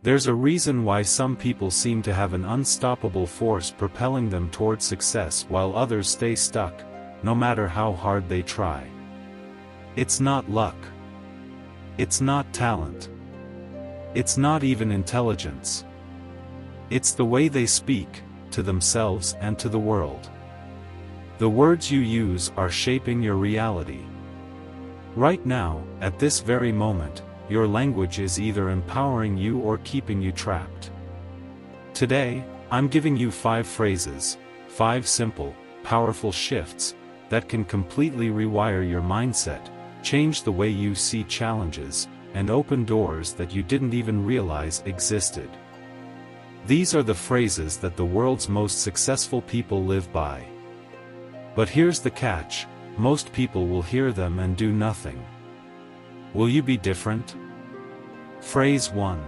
There's a reason why some people seem to have an unstoppable force propelling them towards success while others stay stuck, no matter how hard they try. It's not luck. It's not talent. It's not even intelligence. It's the way they speak, to themselves and to the world. The words you use are shaping your reality. Right now, at this very moment, your language is either empowering you or keeping you trapped. Today, I'm giving you 5 phrases, 5 simple, powerful shifts, that can completely rewire your mindset, change the way you see challenges, and open doors that you didn't even realize existed. These are the phrases that the world's most successful people live by. But here's the catch, most people will hear them and do nothing. Will you be different? Phrase 1.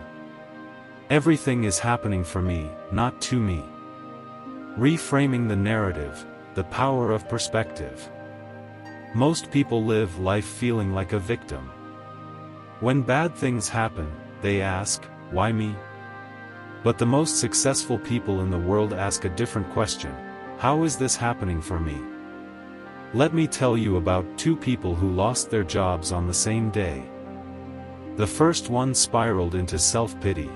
Everything is happening for me, not to me. Reframing the narrative, the power of perspective. Most people live life feeling like a victim. When bad things happen, they ask, why me? But the most successful people in the world ask a different question, how is this happening for me? Let me tell you about 2 people who lost their jobs on the same day. The first one spiraled into self-pity.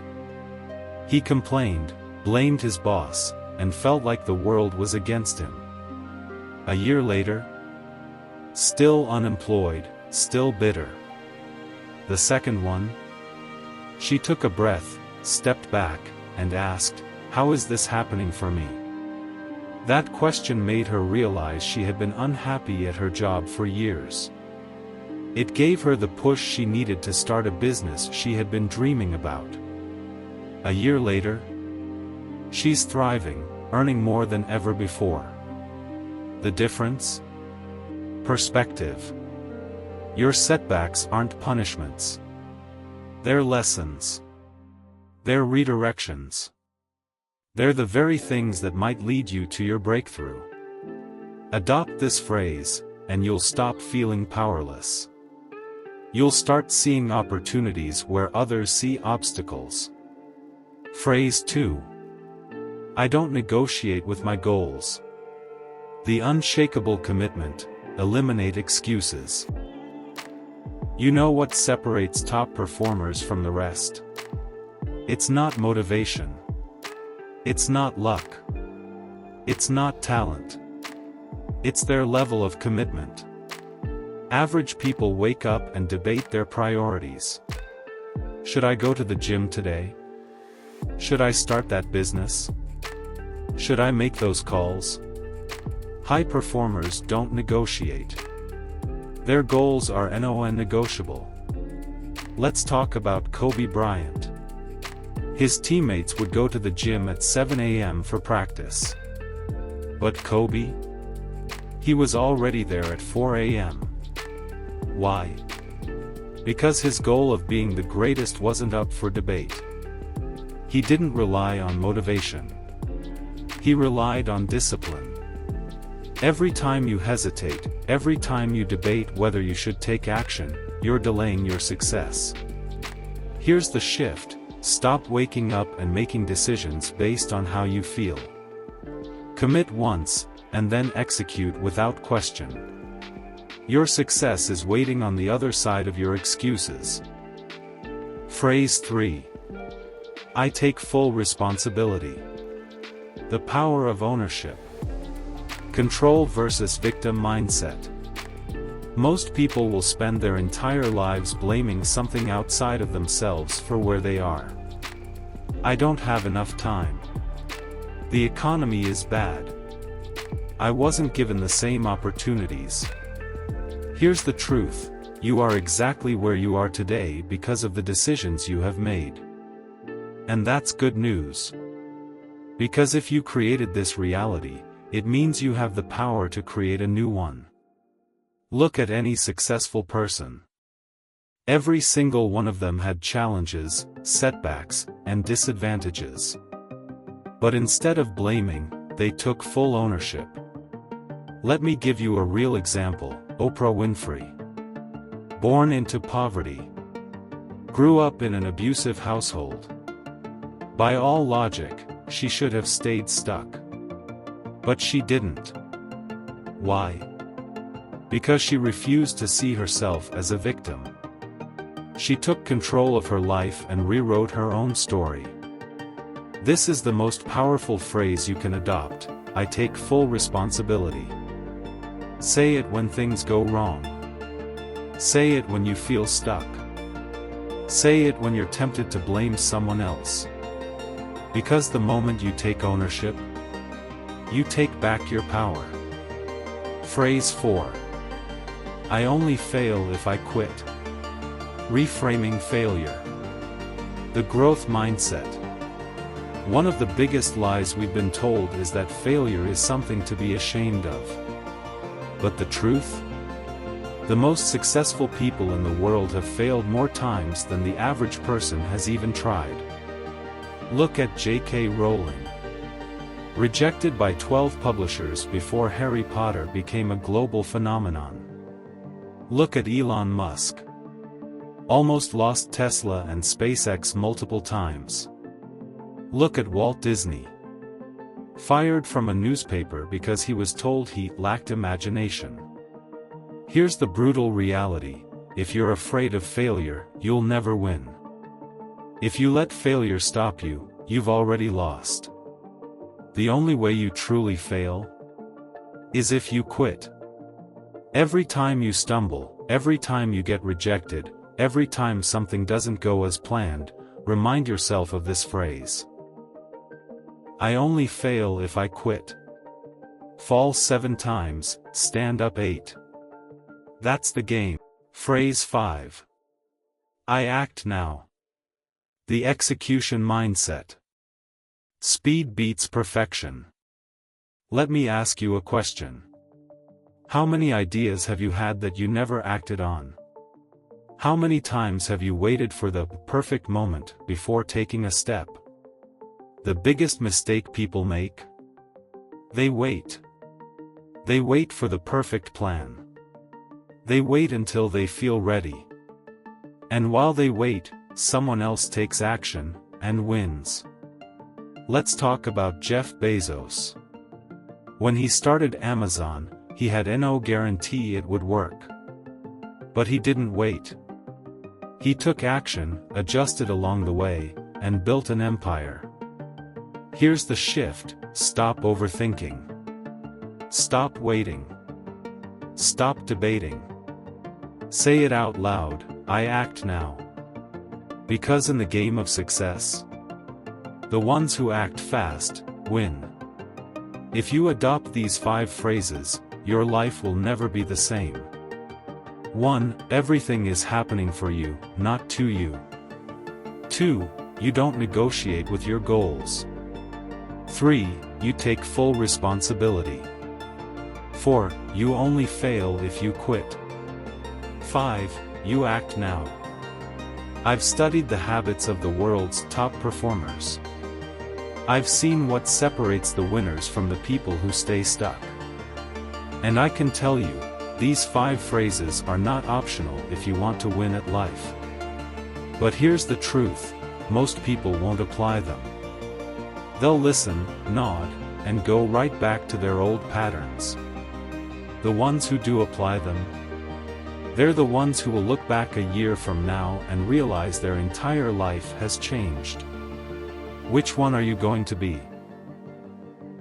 He complained, blamed his boss, and felt like the world was against him. A year later, still unemployed, still bitter. The second one? She took a breath, stepped back, and asked, how is this happening for me? That question made her realize she had been unhappy at her job for years. It gave her the push she needed to start a business she had been dreaming about. A year later, she's thriving, earning more than ever before. The difference? Perspective. Your setbacks aren't punishments. They're lessons. They're redirections. They're the very things that might lead you to your breakthrough. Adopt this phrase, and you'll stop feeling powerless. You'll start seeing opportunities where others see obstacles. Phrase 2. I don't negotiate with my goals. The unshakable commitment, eliminate excuses. You know what separates top performers from the rest? It's not motivation. It's not luck. It's not talent. It's their level of commitment. Average people wake up and debate their priorities. Should I go to the gym today? Should I start that business? Should I make those calls? High performers don't negotiate. Their goals are non-negotiable. Let's talk about Kobe Bryant. His teammates would go to the gym at 7 a.m. for practice. But Kobe? He was already there at 4 a.m. Why? Because his goal of being the greatest wasn't up for debate. He didn't rely on motivation. He relied on discipline. Every time you hesitate, every time you debate whether you should take action, you're delaying your success. Here's the shift. Stop waking up and making decisions based on how you feel. Commit once, and then execute without question. Your success is waiting on the other side of your excuses. Phrase 3. I take full responsibility. The power of ownership. Control versus victim mindset. Most people will spend their entire lives blaming something outside of themselves for where they are. I don't have enough time. The economy is bad. I wasn't given the same opportunities. Here's the truth, you are exactly where you are today because of the decisions you have made. And that's good news. Because if you created this reality, it means you have the power to create a new one. Look at any successful person. Every single one of them had challenges, setbacks, and disadvantages. But instead of blaming, they took full ownership. Let me give you a real example, Oprah Winfrey. Born into poverty. Grew up in an abusive household. By all logic, she should have stayed stuck. But she didn't. Why? Because she refused to see herself as a victim. She took control of her life and rewrote her own story. This is the most powerful phrase you can adopt: I take full responsibility. Say it when things go wrong. Say it when you feel stuck. Say it when you're tempted to blame someone else. Because the moment you take ownership, you take back your power. Phrase 4. I only fail if I quit. Reframing failure. The growth mindset. One of the biggest lies we've been told is that failure is something to be ashamed of. But the truth? The most successful people in the world have failed more times than the average person has even tried. Look at J.K. Rowling. Rejected by 12 publishers before Harry Potter became a global phenomenon. Look at Elon Musk. Almost lost Tesla and SpaceX multiple times. Look at Walt Disney. Fired from a newspaper because he was told he lacked imagination. Here's the brutal reality: if you're afraid of failure, you'll never win. If you let failure stop you, you've already lost. The only way you truly fail is if you quit. Every time you stumble, every time you get rejected, every time something doesn't go as planned, remind yourself of this phrase. I only fail if I quit. Fall 7 times, stand up 8. That's the game. Phrase 5. I act now. The execution mindset. Speed beats perfection. Let me ask you a question. How many ideas have you had that you never acted on? How many times have you waited for the perfect moment before taking a step? The biggest mistake people make? They wait. They wait for the perfect plan. They wait until they feel ready. And while they wait, someone else takes action and wins. Let's talk about Jeff Bezos. When he started Amazon, he had no guarantee it would work. But he didn't wait. He took action, adjusted along the way, and built an empire. Here's the shift: stop overthinking. Stop waiting. Stop debating. Say it out loud: I act now. Because in the game of success, the ones who act fast win. If you adopt these 5 phrases, your life will never be the same. 1. Everything is happening for you, not to you. 2. You don't negotiate with your goals. 3. You take full responsibility. 4. You only fail if you quit. 5. You act now. I've studied the habits of the world's top performers. I've seen what separates the winners from the people who stay stuck. And I can tell you, these 5 phrases are not optional if you want to win at life. But here's the truth: most people won't apply them. They'll listen, nod, and go right back to their old patterns. The ones who do apply them, they're the ones who will look back a year from now and realize their entire life has changed. Which one are you going to be?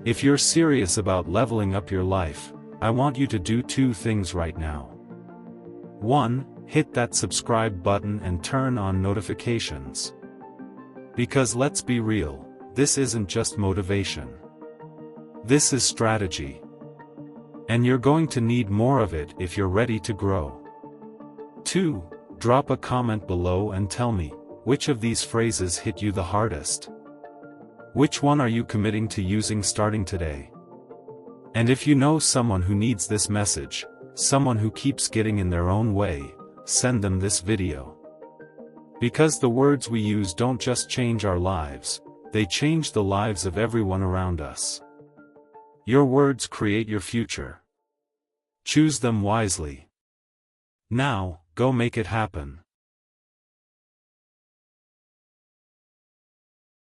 If you're serious about leveling up your life, I want you to do 2 things right now. 1. Hit that subscribe button and turn on notifications. Because let's be real, this isn't just motivation. This is strategy. And you're going to need more of it if you're ready to grow. 2. Drop a comment below and tell me, which of these phrases hit you the hardest? Which one are you committing to using starting today? And if you know someone who needs this message, someone who keeps getting in their own way, send them this video. Because the words we use don't just change our lives, they change the lives of everyone around us. Your words create your future. Choose them wisely. Now, go make it happen.